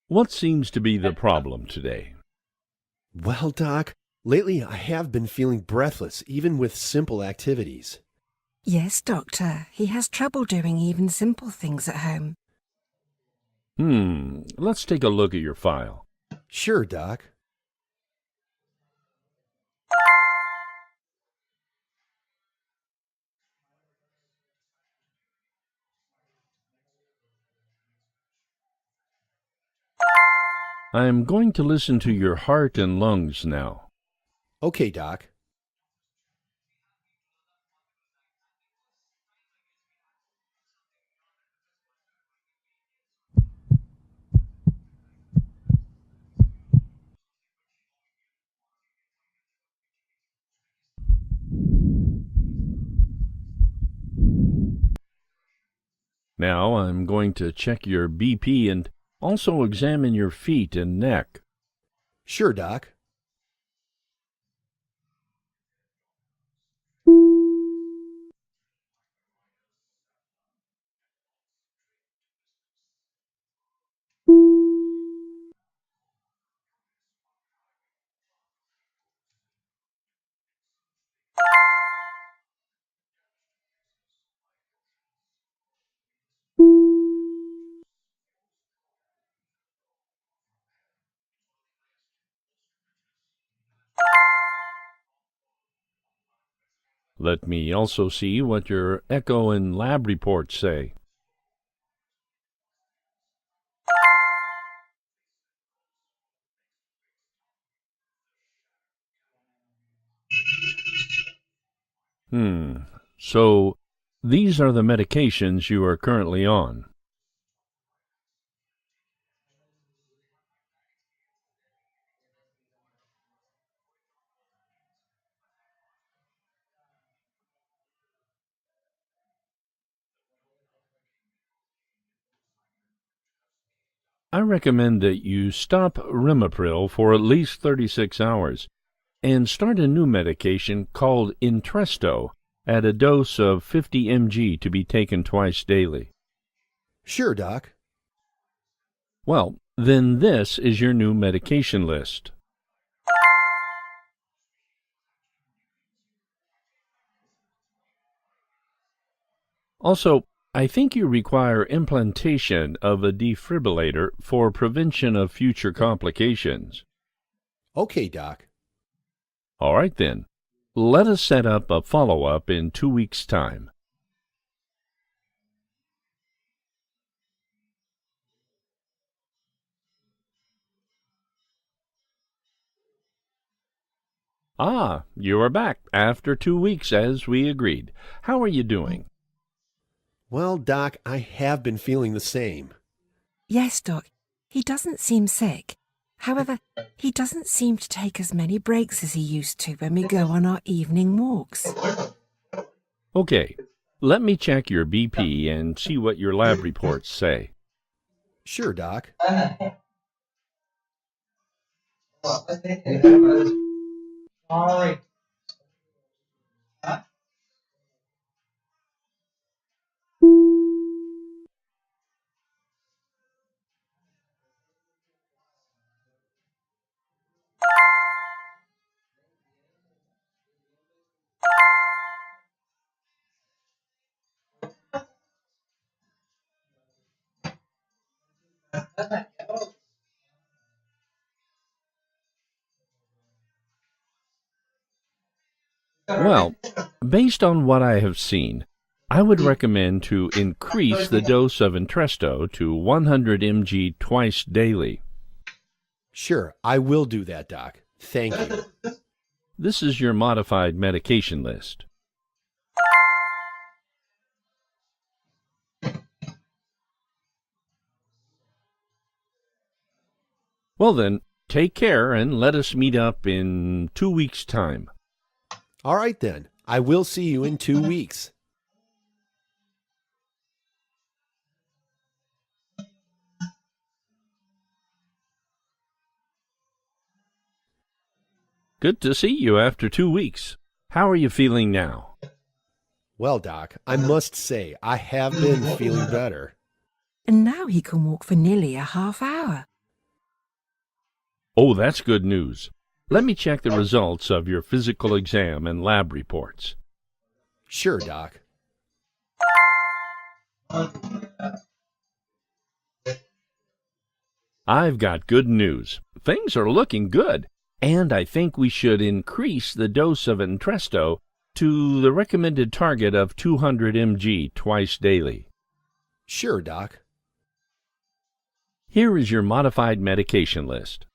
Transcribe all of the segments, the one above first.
What seems to be the problem today? Well, Doc, lately I have been feeling breathless, even with simple activities. Yes, Doctor. He has trouble doing even simple things at home. Let's take a look at your file. Sure, Doc. I'm going to listen to your heart and lungs now. Okay, Doc. Now I'm going to check your BP and also examine your feet and neck. Sure, Doc. Let me also see what your echo and lab reports say. So these are the medications you are currently on. I recommend that you stop Rimipril for at least 36 hours and start a new medication called Entresto at a dose of 50 mg to be taken twice daily. Sure, Doc. Well, then this is your new medication list. Also, I think you require implantation of a defibrillator for prevention of future complications. Okay, Doc. All right then. Let us set up a follow-up in 2 weeks' time. Ah, you are back after 2 weeks as we agreed. How are you doing? Well, Doc, I have been feeling the same. Yes, Doc. He doesn't seem sick. However, he doesn't seem to take as many breaks as he used to when we go on our evening walks. Okay, let me check your BP and see what your lab reports say. Sure, Doc. Well, based on what I have seen, I would recommend to increase the dose of Entresto to 100 mg twice daily. Sure, I will do that, Doc. Thank you. This is your modified medication list. Well then, take care and let us meet up in 2 weeks' time. All right then. I will see you in 2 weeks. Good to see you after 2 weeks. How are you feeling now? Well, Doc, I must say I have been feeling better. And now he can walk for nearly a half hour. Oh, that's good news. Let me check the results of your physical exam and lab reports. Sure, Doc. I've got good news. Things are looking good, and I think we should increase the dose of Entresto to the recommended target of 200 mg twice daily. Sure, Doc. Here is your modified medication list.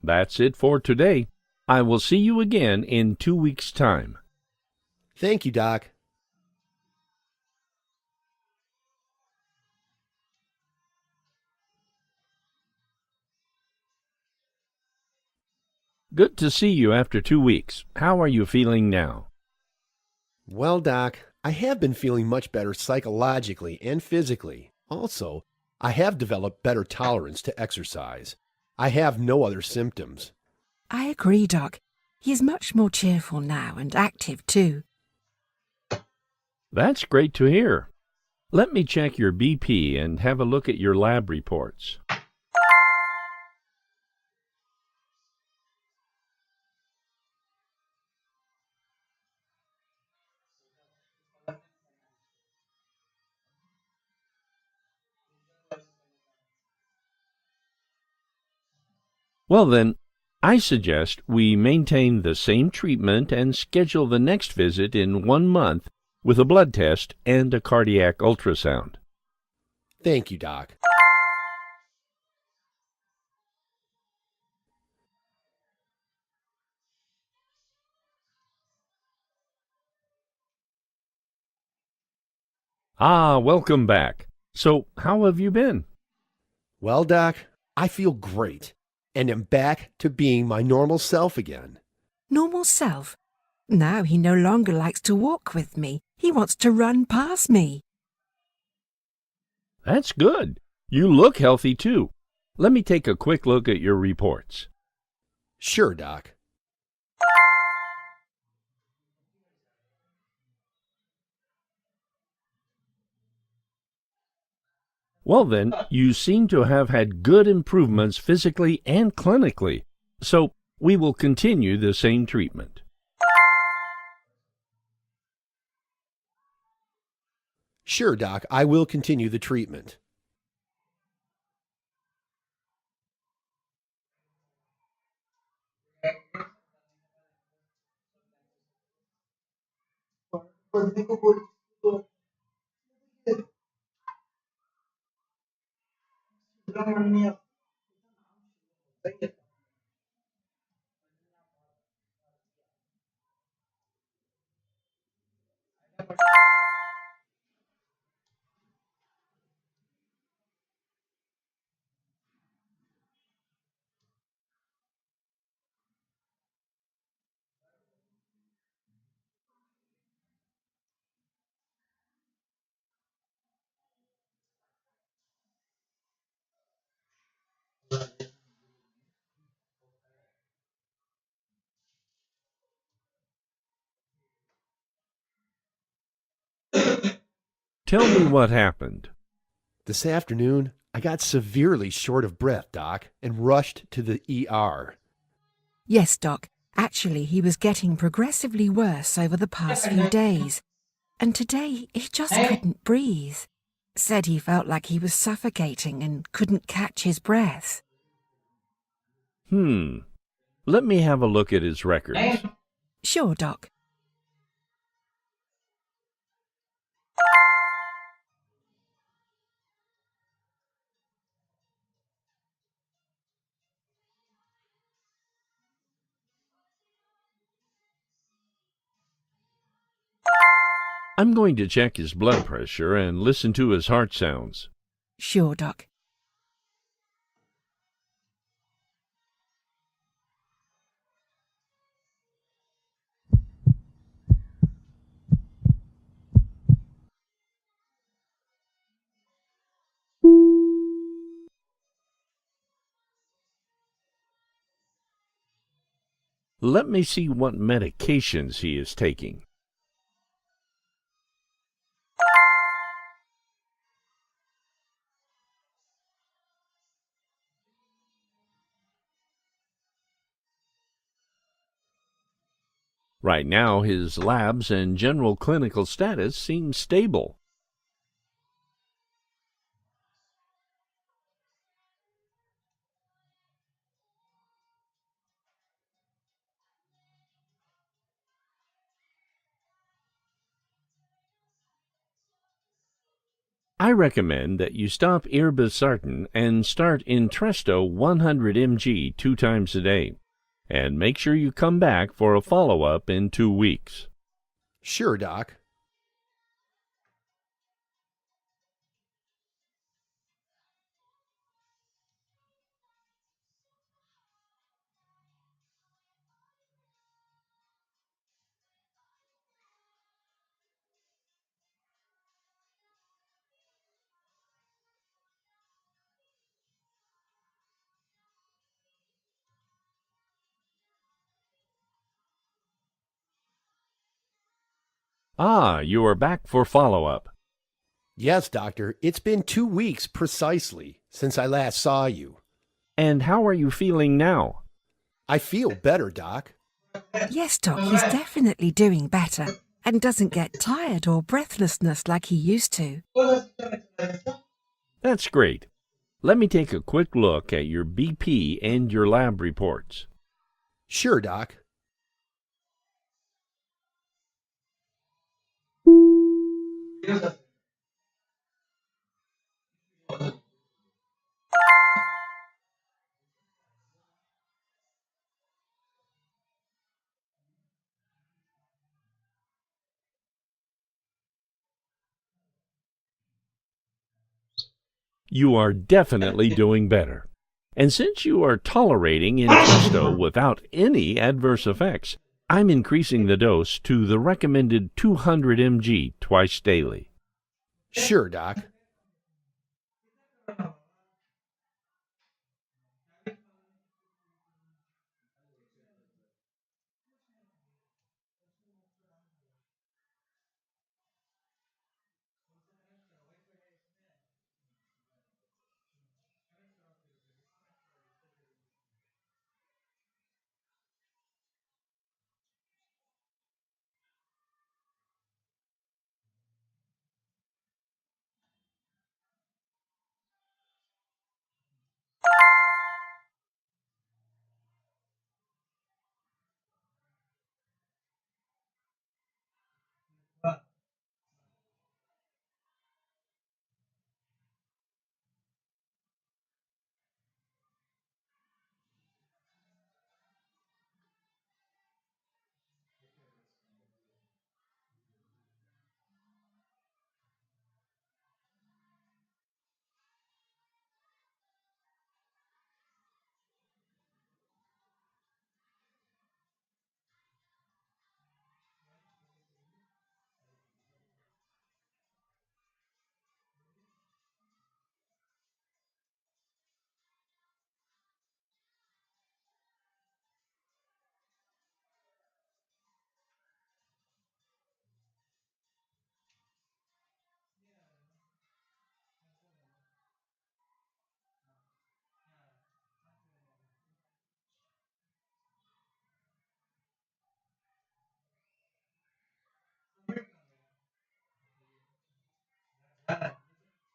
That's it for today. I will see you again in 2 weeks' time. Thank you, Doc. Good to see you after 2 weeks. How are you feeling now? Well, Doc, I have been feeling much better psychologically and physically. Also, I have developed better tolerance to exercise. I have no other symptoms. I agree, Doc. He is much more cheerful now and active too. That's great to hear. Let me check your BP and have a look at your lab reports. Well then, I suggest we maintain the same treatment and schedule the next visit in 1 month with a blood test and a cardiac ultrasound. Thank you, Doc. Ah, welcome back. So, how have you been? Well, Doc, I feel great and am back to being my normal self again. Normal self. Now he no longer likes to walk with me. He wants to run past me. That's good. You look healthy too. Let me take a quick look at your reports. Sure, Doc. Well then, you seem to have had good improvements physically and clinically, so we will continue the same treatment. Sure, Doc, I will continue the treatment. Tell me what happened. This afternoon, I got severely short of breath, Doc, and rushed to the ER. Yes, Doc. Actually, he was getting progressively worse over the past few days. And today, he just couldn't breathe. Said he felt like he was suffocating and couldn't catch his breath. Let me have a look at his records. Sure, Doc. I'm going to check his blood pressure and listen to his heart sounds. Sure, Doc. Let me see what medications he is taking. Right now, his labs and general clinical status seem stable. I recommend that you stop irbesartan and start Entresto 100 mg 2 times a day. And make sure you come back for a follow-up in 2 weeks. Sure, Doc. Ah, you are back for follow-up. Yes, Doctor. It's been 2 weeks precisely since I last saw you. And how are you feeling now? I feel better, Doc. Yes, Doc, he's definitely doing better and doesn't get tired or breathlessness like he used to. That's great. Let me take a quick look at your BP and your lab reports. Sure, Doc. You are definitely doing better. And since you are tolerating Entresto without any adverse effects, I'm increasing the dose to the recommended 200 mg twice daily. Sure, Doc.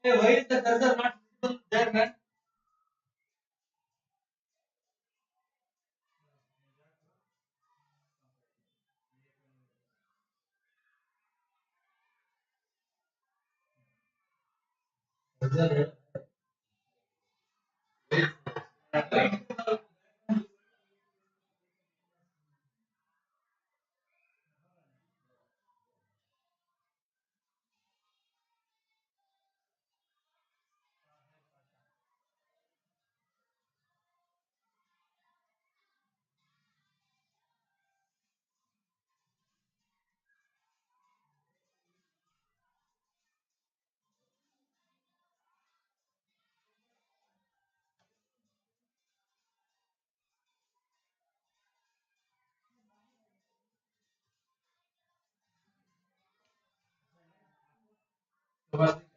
Hey, why is the cursor not visible there, man? Bye-bye.